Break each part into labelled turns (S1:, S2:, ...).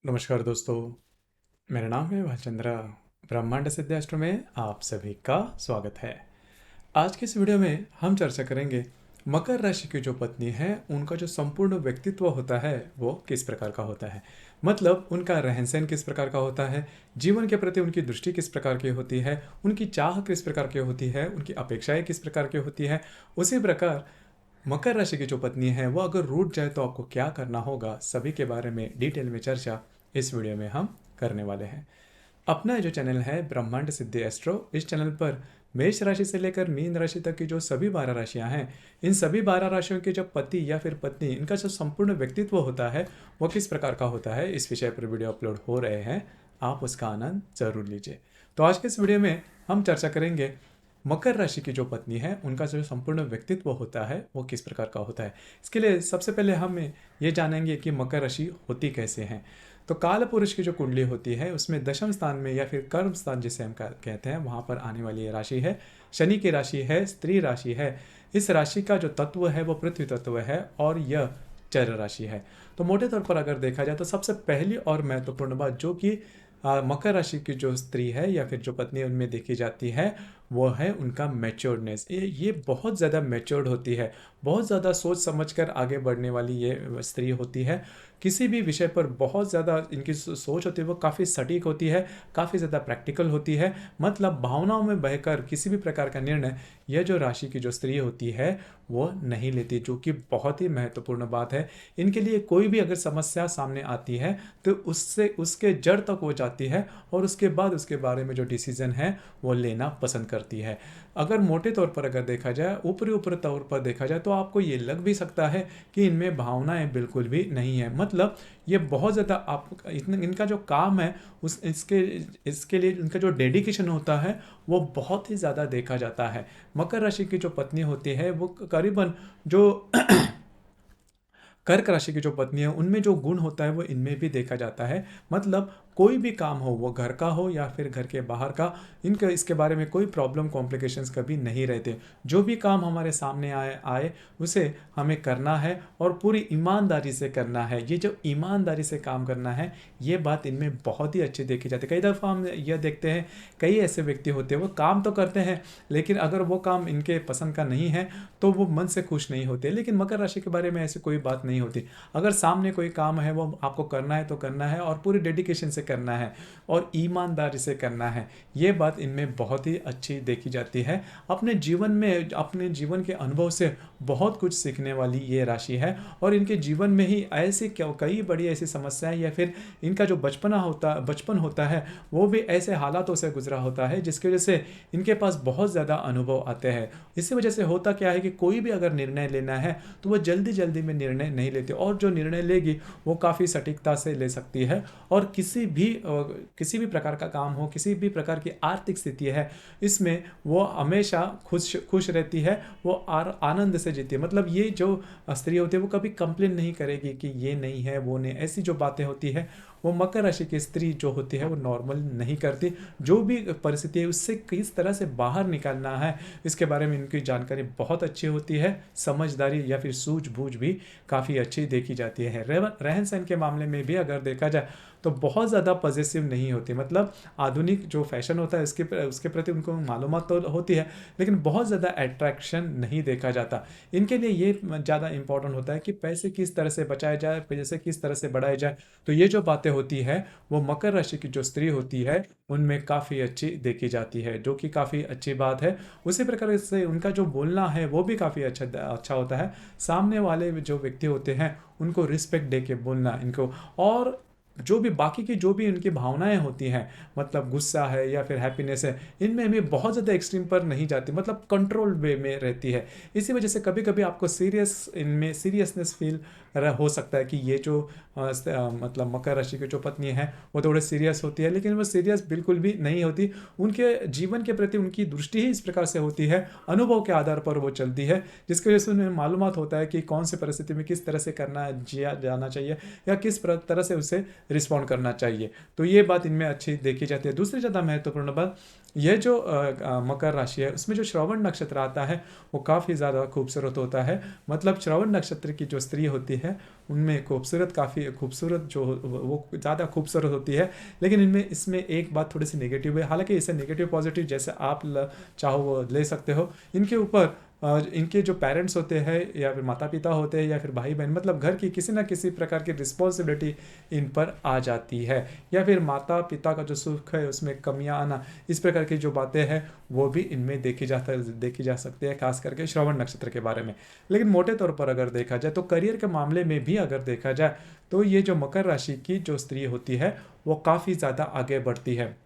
S1: नमस्कार दोस्तों, मेरा नाम है भालचंद्र। ब्रह्मांड सिद्धाष्ट्र में आप सभी का स्वागत है। आज की इस वीडियो में हम चर्चा करेंगे मकर राशि की जो पत्नी है उनका जो संपूर्ण व्यक्तित्व होता है वो किस प्रकार का होता है। मतलब उनका रहन सहन किस प्रकार का होता है, जीवन के प्रति उनकी दृष्टि किस प्रकार की होती है, उनकी चाह किस प्रकार की होती है, उनकी अपेक्षाएं किस प्रकार की होती है। उसी प्रकार मकर राशि की जो पत्नी है वो अगर रूठ जाए तो आपको क्या करना होगा, सभी के बारे में डिटेल में चर्चा इस वीडियो में हम करने वाले हैं। अपना जो चैनल है ब्रह्मांड सिद्धि एस्ट्रो, इस चैनल पर मेष राशि से लेकर मीन राशि तक की जो सभी 12 राशियां हैं, इन सभी 12 राशियों के जो पति या फिर पत्नी, इनका जो संपूर्ण व्यक्तित्व होता है वो किस प्रकार का होता है, इस विषय पर वीडियो अपलोड हो रहे हैं। आप उसका आनंद जरूर लीजिए। तो आज के इस वीडियो में हम चर्चा करेंगे मकर राशि की जो पत्नी है उनका जो संपूर्ण व्यक्तित्व होता है वो किस प्रकार का होता है। इसके लिए सबसे पहले हम ये जानेंगे कि मकर राशि होती कैसे हैं। तो काल पुरुष की जो कुंडली होती है उसमें दशम स्थान में या फिर कर्म स्थान जिसे हम कहते हैं वहाँ पर आने वाली ये राशि है, शनि की राशि है, स्त्री राशि है। इस राशि का जो तत्व है वो पृथ्वी तत्व है और यह चर राशि है। तो मोटे तौर पर अगर देखा जाए तो सबसे पहली और महत्वपूर्ण बात जो कि मकर राशि की जो स्त्री है या फिर जो पत्नी उनमें देखी जाती है वो है उनका मैच्योर्डनेस। ये बहुत ज़्यादा मैच्योर्ड होती है, बहुत ज़्यादा सोच समझकर आगे बढ़ने वाली ये स्त्री होती है। किसी भी विषय पर बहुत ज़्यादा इनकी सोच होती है, वो काफ़ी सटीक होती है, काफ़ी ज़्यादा प्रैक्टिकल होती है। मतलब भावनाओं में बहकर किसी भी प्रकार का निर्णय यह जो राशि की जो स्त्री होती है वो नहीं लेती, जो कि बहुत ही महत्वपूर्ण बात है। इनके लिए कोई भी अगर समस्या सामने आती है तो उससे उसके जड़ तक वो जाती है और उसके बाद उसके बारे में जो डिसीजन है वो लेना पसंद करती है। अगर मोटे तौर पर अगर देखा जाए, ऊपरी ऊपरी तौर पर देखा जाए तो आपको ये लग भी सकता है कि इनमें भावनाएं बिल्कुल भी नहीं है। मतलब ये बहुत ज़्यादा आप इनका जो काम है उस इसके लिए इनका जो डेडिकेशन होता है वो बहुत ही ज़्यादा देखा जाता है। मकर राशि की जो पत्नी होती है वो करीबन जो कर्क राशि की जो पत्नी है उनमें जो गुण होता है वो इनमें भी देखा जाता है। मतलब कोई भी काम हो, वो घर का हो या फिर घर के बाहर का, इनके इसके बारे में कोई प्रॉब्लम कॉम्प्लिकेशंस कभी नहीं रहते। जो भी काम हमारे सामने आए उसे हमें करना है और पूरी ईमानदारी से करना है। ये जो ईमानदारी से काम करना है ये बात इनमें बहुत ही अच्छी देखी जाती है। कई दफ़ा हम यह देखते हैं, कई ऐसे व्यक्ति होते हैं वो काम तो करते हैं लेकिन अगर वो काम इनके पसंद का नहीं है तो वो मन से खुश नहीं होते। लेकिन मकर राशि के बारे में ऐसी कोई बात नहीं होती। अगर सामने कोई काम है वो आपको करना है तो करना है और पूरी डेडिकेशन से करना है और ईमानदारी से करना है। ये बात इनमें बहुत ही अच्छी देखी जाती है। अपने जीवन में, अपने जीवन के अनुभव से बहुत कुछ सीखने वाली ये राशि है और इनके जीवन में ही ऐसी कई बड़ी ऐसी समस्याएं या फिर इनका जो बचपन होता है वो भी ऐसे हालातों से गुजरा होता है जिसकी वजह से इनके पास बहुत ज़्यादा अनुभव आते हैं। इसी वजह से होता क्या है कि कोई भी अगर निर्णय लेना है तो वो जल्दी जल्दी में निर्णय नहीं लेती और जो निर्णय लेगी वो काफ़ी सटीकता से ले सकती है। और किसी भी प्रकार का काम हो, किसी भी प्रकार की आर्थिक स्थिति है, इसमें वो हमेशा खुश रहती है, वो आनंद से जीती है। मतलब ये जो स्त्री होती है वो कभी कंप्लेन नहीं करेगी कि ये नहीं है वो नहीं, ऐसी जो बातें होती है वो मकर राशि की स्त्री जो होती है वो नॉर्मल नहीं करती। जो भी परिस्थिति है उससे किस तरह से बाहर निकलना है इसके बारे में इनकी जानकारी बहुत अच्छी होती है। समझदारी या फिर सूझबूझ भी काफ़ी अच्छी देखी जाती है। रहन सहन के मामले में भी अगर देखा जाए तो बहुत ज़्यादा पॉजिटिव नहीं होती। मतलब आधुनिक जो फैशन होता है उसके प्रति उनको मालूमात तो होती है लेकिन बहुत ज़्यादा अट्रैक्शन नहीं देखा जाता। इनके लिए ये ज़्यादा इंपॉर्टेंट होता है कि पैसे किस तरह से बचाए जाए, पैसे किस तरह से बढ़ाए जाए। तो ये जो बातें होती है वो मकर राशि की जो स्त्री होती है उनमें काफ़ी अच्छी देखी जाती है, जो कि काफ़ी अच्छी बात है। उसी प्रकार से उनका जो बोलना है वो भी काफ़ी अच्छा होता है। सामने वाले जो व्यक्ति होते हैं उनको रिस्पेक्ट दे के बोलना इनको, और जो भी बाकी की जो भी उनकी भावनाएं होती हैं, मतलब गुस्सा है या फिर हैप्पीनेस है, इनमें भी बहुत ज़्यादा एक्सट्रीम पर नहीं जाती, मतलब कंट्रोल वे में रहती है। इसी वजह से कभी कभी आपको इनमें सीरियसनेस फील हो सकता है कि ये जो मतलब मकर राशि की जो पत्नी है वो थोड़े सीरियस होती है, लेकिन वो सीरियस बिल्कुल भी नहीं होती। उनके जीवन के प्रति उनकी दृष्टि ही इस प्रकार से होती है, अनुभव के आधार पर वो चलती है, जिसकी वजह से उन्हें मालूमात होता है कि कौन सी परिस्थिति में किस तरह से जिया जाना चाहिए या किस तरह से उसे रिस्पॉन्ड करना चाहिए। तो ये बात इनमें अच्छी देखी जाती है। दूसरी ज़्यादा महत्वपूर्ण बात, ये जो मकर राशि है उसमें जो श्रवण नक्षत्र आता है वो काफ़ी ज़्यादा खूबसूरत होता है। मतलब श्रवण नक्षत्र की जो स्त्री होती है उनमें खूबसूरत, काफ़ी खूबसूरत जो वो ज़्यादा खूबसूरत होती है। लेकिन इनमें इसमें एक बात थोड़ी सी नेगेटिव है, हालांकि इसे नेगेटिव पॉजिटिव जैसे आप चाहो वो ले सकते हो। इनके ऊपर इनके जो पेरेंट्स होते हैं या फिर माता पिता होते हैं या फिर भाई बहन, मतलब घर की किसी ना किसी प्रकार की रिस्पॉन्सिबिलिटी इन पर आ जाती है, या फिर माता पिता का जो सुख है उसमें कमियां आना, इस प्रकार की जो बातें हैं वो भी इनमें देखी जा सकती है, खास करके श्रवण नक्षत्र के बारे में। लेकिन मोटे तौर पर अगर देखा जाए तो करियर के मामले में भी अगर देखा जाए तो ये जो मकर राशि की जो स्त्री होती है वो काफ़ी ज़्यादा आगे बढ़ती है।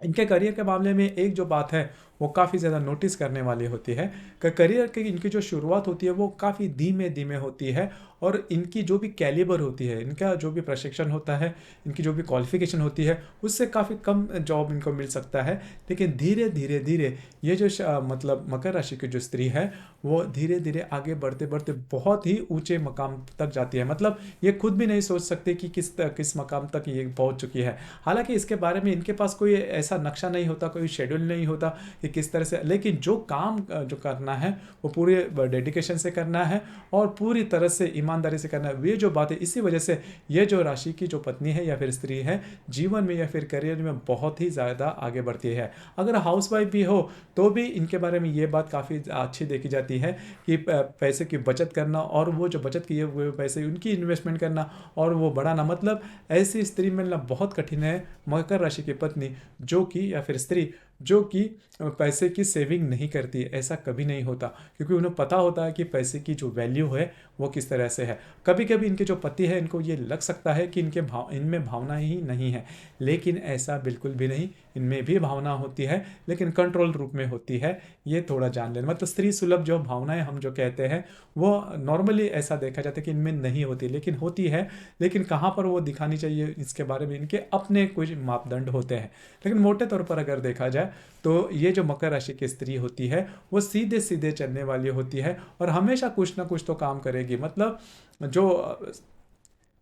S1: इनके करियर के मामले में एक जो बात है वो काफ़ी ज़्यादा नोटिस करने वाली होती है कि करियर की इनकी जो शुरुआत होती है वो काफ़ी धीमे धीमे होती है, और इनकी जो भी कैलिबर होती है, इनका जो भी प्रशिक्षण होता है, इनकी जो भी क्वालिफिकेशन होती है उससे काफ़ी कम जॉब इनको मिल सकता है। लेकिन धीरे धीरे धीरे ये जो मतलब मकर राशि की जो स्त्री है वो धीरे धीरे आगे बढ़ते बढ़ते बहुत ही ऊंचे मकाम तक जाती है। मतलब ये खुद भी नहीं सोच सकते कि किस मकाम तक ये पहुंच चुकी है। हालांकि इसके बारे में इनके पास कोई ऐसा नक्शा नहीं होता, कोई शेड्यूल नहीं होता कि किस तरह से, लेकिन जो काम जो करना है वो पूरे डेडिकेशन से करना है और पूरी तरह से ईमानदारी से करना है। ये जो बात है, इसी वजह से ये जो राशि की जो पत्नी है या फिर स्त्री है जीवन में या फिर करियर में बहुत ही ज़्यादा आगे बढ़ती है। अगर हाउसवाइफ भी हो तो भी इनके बारे में ये बात काफ़ी अच्छी देखी जाती है कि पैसे की बचत करना और वो जो बचत किए हुए पैसे उनकी इन्वेस्टमेंट करना और वो बढ़ाना, मतलब ऐसी स्त्री मिलना बहुत कठिन है, मकर राशि की पत्नी जो कि या फिर स्त्री जो कि पैसे की सेविंग नहीं करती। ऐसा कभी नहीं होता, क्योंकि उन्हें पता होता है कि पैसे की जो वैल्यू है वो किस तरह से है। कभी कभी इनके जो पति है इनको ये लग सकता है कि इनमें भावना ही नहीं है, लेकिन ऐसा बिल्कुल भी नहीं, इनमें भी भावना होती है, लेकिन कंट्रोल रूप में होती है। ये थोड़ा जान लेना, मतलब स्त्री सुलभ जो भावनाएं हम जो कहते हैं वो नॉर्मली ऐसा देखा जाता है कि इनमें नहीं होती, लेकिन होती है। लेकिन कहाँ पर वो दिखानी चाहिए इसके बारे में इनके अपने कुछ मापदंड होते हैं। लेकिन मोटे तौर पर अगर देखा जाए तो ये जो मकर राशि की स्त्री होती है वो सीधे सीधे चलने वाली होती है और हमेशा कुछ ना कुछ तो काम करेगी। मतलब जो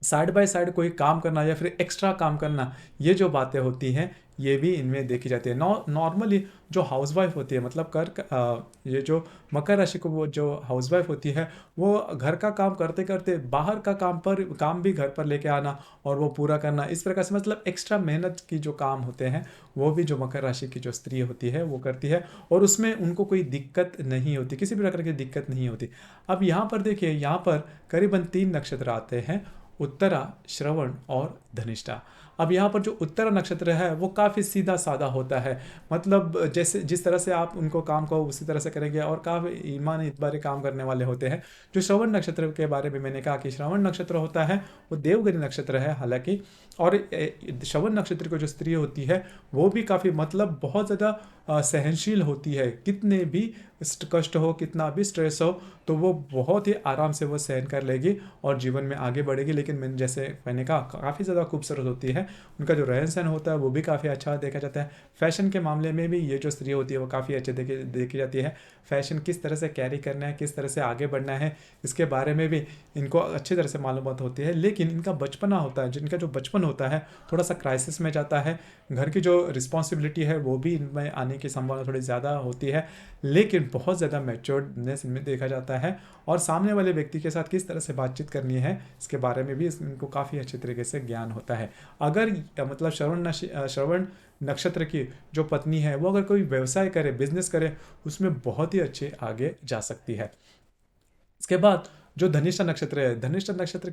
S1: साइड बाय साइड कोई काम करना या फिर एक्स्ट्रा काम करना, ये जो बातें होती हैं ये भी इनमें देखी जाती है। नॉर्मली जो हाउसवाइफ होती है, मतलब ये जो मकर राशि को वो जो हाउसवाइफ होती है वो घर का काम करते करते बाहर का काम भी घर पर लेके आना और वो पूरा करना, इस प्रकार से मतलब एक्स्ट्रा मेहनत की जो काम होते हैं वो भी जो मकर राशि की जो स्त्री होती है वो करती है, और उसमें उनको कोई दिक्कत नहीं होती, किसी भी प्रकार की दिक्कत नहीं होती। अब यहाँ पर देखिए, यहाँ पर करीबन 3 नक्षत्र आते हैं, उत्तरा, श्रवण और धनिष्ठा। अब यहाँ पर जो उत्तरा नक्षत्र है वो काफ़ी सीधा साधा होता है, मतलब जैसे जिस तरह से आप उनको काम कहो उसी तरह से करेंगे और काफ़ी ईमान इतबारे काम करने वाले होते हैं। जो श्रवण नक्षत्र के बारे में मैंने कहा कि श्रवण नक्षत्र होता है वो देवगिरी नक्षत्र है हालांकि, और श्रवण नक्षत्र की जो स्त्री होती है वो भी काफ़ी मतलब बहुत ज़्यादा सहनशील होती है। कितने भी कष्ट हो, कितना भी स्ट्रेस हो, तो वो बहुत ही आराम से वो सहन कर लेगी और जीवन में आगे बढ़ेगी। लेकिन मैंने कहा काफ़ी ज़्यादा खूबसूरत होती है। उनका जो रहन सहन होता है वो भी काफ़ी अच्छा देखा जाता है। फैशन के मामले में भी ये जो स्त्री होती है वो काफ़ी अच्छे देखी जाती है। फैशन किस तरह से कैरी करना है, किस तरह से आगे बढ़ना है, इसके बारे में भी इनको अच्छी तरह से मालूमात होती है। लेकिन इनका बचपना होता है, जिनका जो बचपन होता है थोड़ा सा क्राइसिस में जाता है। घर की जो रिस्पॉन्सिबिलिटी है वो भी इनमें आने की संभावना थोड़ी ज़्यादा होती है, लेकिन बहुत ज़्यादा मैच्योर्डनेस इनमें देखा जाता है। और सामने वाले व्यक्ति के साथ किस तरह से बातचीत करनी है इसके बारे में भी इनको काफ़ी अच्छे तरीके से ज्ञान होता है। अगर मतलब श्रवण नक्षत्र की जो पत्नी है वो अगर कोई व्यवसाय करे, बिजनेस करे, उसमें बहुत ही अच्छे आगे जा सकती है। इसके बाद जो धनिष्ठा नक्षत्र है, धनिष्ठा नक्षत्र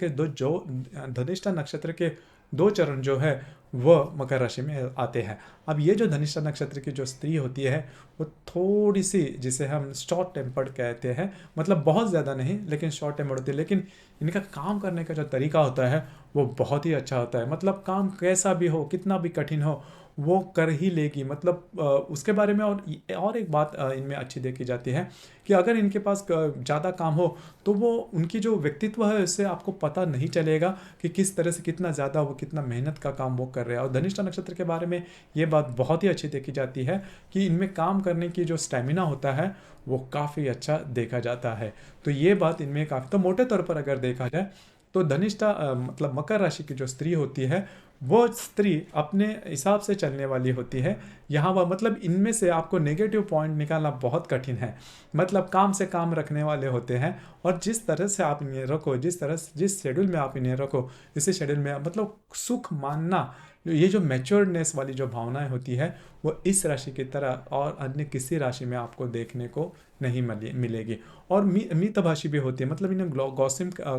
S1: के 2 चरण जो है वह मकर राशि में आते हैं। अब ये जो धनिष्ठा नक्षत्र की जो स्त्री होती है वो थोड़ी सी, जिसे हम शॉर्ट टेम्पर्ड कहते हैं, मतलब बहुत ज़्यादा नहीं लेकिन शॉर्ट टेम्पर्ड होती है, लेकिन इनका काम करने का जो तरीका होता है वो बहुत ही अच्छा होता है। मतलब काम कैसा भी हो, कितना भी कठिन हो, वो कर ही लेगी। मतलब उसके बारे में और एक बात इनमें अच्छी देखी जाती है कि अगर इनके पास ज़्यादा काम हो तो वो उनकी जो व्यक्तित्व है उससे आपको पता नहीं चलेगा कि किस तरह से कितना ज़्यादा वो कितना मेहनत का काम वो कर रहे हैं। और धनिष्ठा नक्षत्र के बारे में ये बात बहुत ही अच्छी देखी जाती है कि इनमें काम करने की जो स्टेमिना होता है वो काफ़ी अच्छा देखा जाता है। तो ये बात इनमें काफ़ी, तो मोटे तौर पर अगर देखा जाए तो धनिष्ठा मतलब मकर राशि की जो स्त्री होती है वो स्त्री अपने हिसाब से चलने वाली होती है। यहाँ वह मतलब इनमें से आपको नेगेटिव पॉइंट निकालना बहुत कठिन है। मतलब काम से काम रखने वाले होते हैं, और जिस तरह से आप इन्हें रखो, जिस शेड्यूल में आप इन्हें रखो, इसी शेड्यूल में मतलब सुख मानना, ये जो मैच्योर्डनेस वाली जो भावनाएं होती है वो इस राशि की तरह और अन्य किसी राशि में आपको देखने को नहीं मिलेगी। और मितभाषी भी होती है, मतलब इन्हें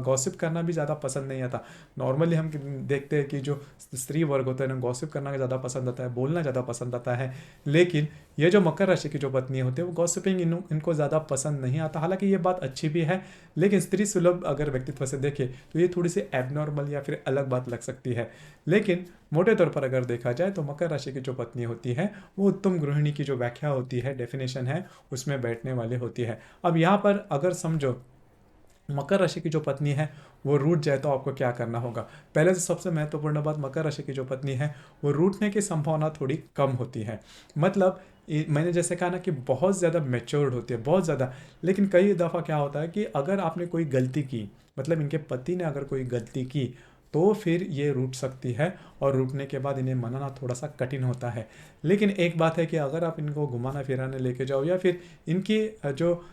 S1: गॉसिप करना भी ज़्यादा पसंद नहीं आता। नॉर्मली हम देखते हैं कि जो स्त्री वर्ग होता है इन्हें गॉसिप करना ज़्यादा पसंद आता है, बोलना ज़्यादा पसंद आता है। लेकिन ये जो मकर राशि की जो पत्नी होती है वो गॉसिपिंग इनको ज़्यादा पसंद नहीं आता। हालांकि ये बात अच्छी भी है, लेकिन स्त्री सुलभ अगर व्यक्तित्व से देखे तो ये थोड़ी सी एबनॉर्मल या फिर अलग बात लग सकती है। लेकिन मोटे तौर पर अगर देखा जाए तो मकर राशि की जो पत्नी होती है वो उत्तम गृहिणी की जो व्याख्या होती है, डेफिनेशन है, उसमें बैठने वाली होती है। अब यहाँ पर अगर समझो मकर राशि की जो पत्नी है वो रूठ जाए तो आपको क्या करना होगा। पहले से सबसे महत्वपूर्ण बात, मकर राशि की जो पत्नी है वो रूठने की संभावना थोड़ी कम होती है। मतलब मैंने जैसे कहा ना कि बहुत ज़्यादा मैच्योर्ड होती है, बहुत ज़्यादा। लेकिन कई दफ़ा क्या होता है कि अगर आपने कोई गलती की, मतलब इनके पति ने अगर कोई गलती की, तो फिर ये रूठ सकती है, और रूठने के बाद इन्हें मनाना थोड़ा सा कठिन होता है। लेकिन एक बात है कि अगर आप इनको घुमाना फिराने लेके जाओ, या फिर इनकी जो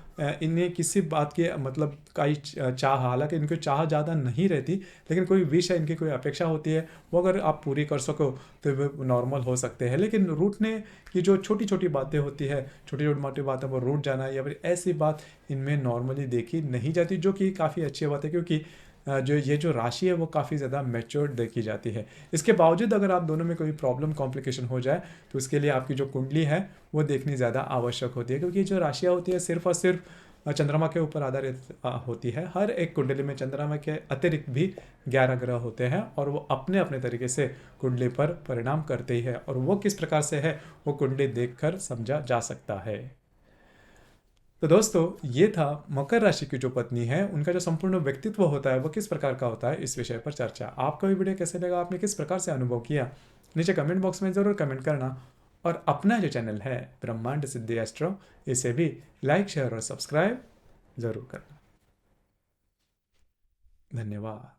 S1: इन्हें किसी बात की मतलब कई चाह, हालांकि इनकी चाह ज़्यादा नहीं रहती, लेकिन कोई विश है, इनकी कोई अपेक्षा होती है, वो अगर आप पूरी कर सको तो वो नॉर्मल हो सकते हैं। लेकिन रूठने की जो छोटी छोटी बातें होती है, छोटी छोटी मोटी बातें वो रूठ जाना, या फिर ऐसी बात इनमें नॉर्मली देखी नहीं जाती, जो कि काफ़ी अच्छी बात है, क्योंकि जो राशि है वो काफ़ी ज़्यादा मैच्योर्ड देखी जाती है। इसके बावजूद अगर आप दोनों में कोई प्रॉब्लम कॉम्प्लिकेशन हो जाए तो उसके लिए आपकी जो कुंडली है वो देखनी ज़्यादा आवश्यक होती है, क्योंकि जो राशियाँ होती है सिर्फ और सिर्फ चंद्रमा के ऊपर आधारित होती है। हर एक कुंडली में चंद्रमा के अतिरिक्त भी 11 ग्रह होते हैं, और वो अपने अपने तरीके से कुंडली पर परिणाम करते ही है, और वो किस प्रकार से है वो कुंडली देखकर समझा जा सकता है। तो दोस्तों, ये था मकर राशि की जो पत्नी है उनका जो संपूर्ण व्यक्तित्व होता है वो किस प्रकार का होता है, इस विषय पर चर्चा। आपका भी वीडियो कैसे लगा, आपने किस प्रकार से अनुभव किया, नीचे कमेंट बॉक्स में ज़रूर कमेंट करना। और अपना जो चैनल है ब्रह्मांड सिद्धि एस्ट्रो, इसे भी लाइक, शेयर और सब्सक्राइब ज़रूर करना। धन्यवाद।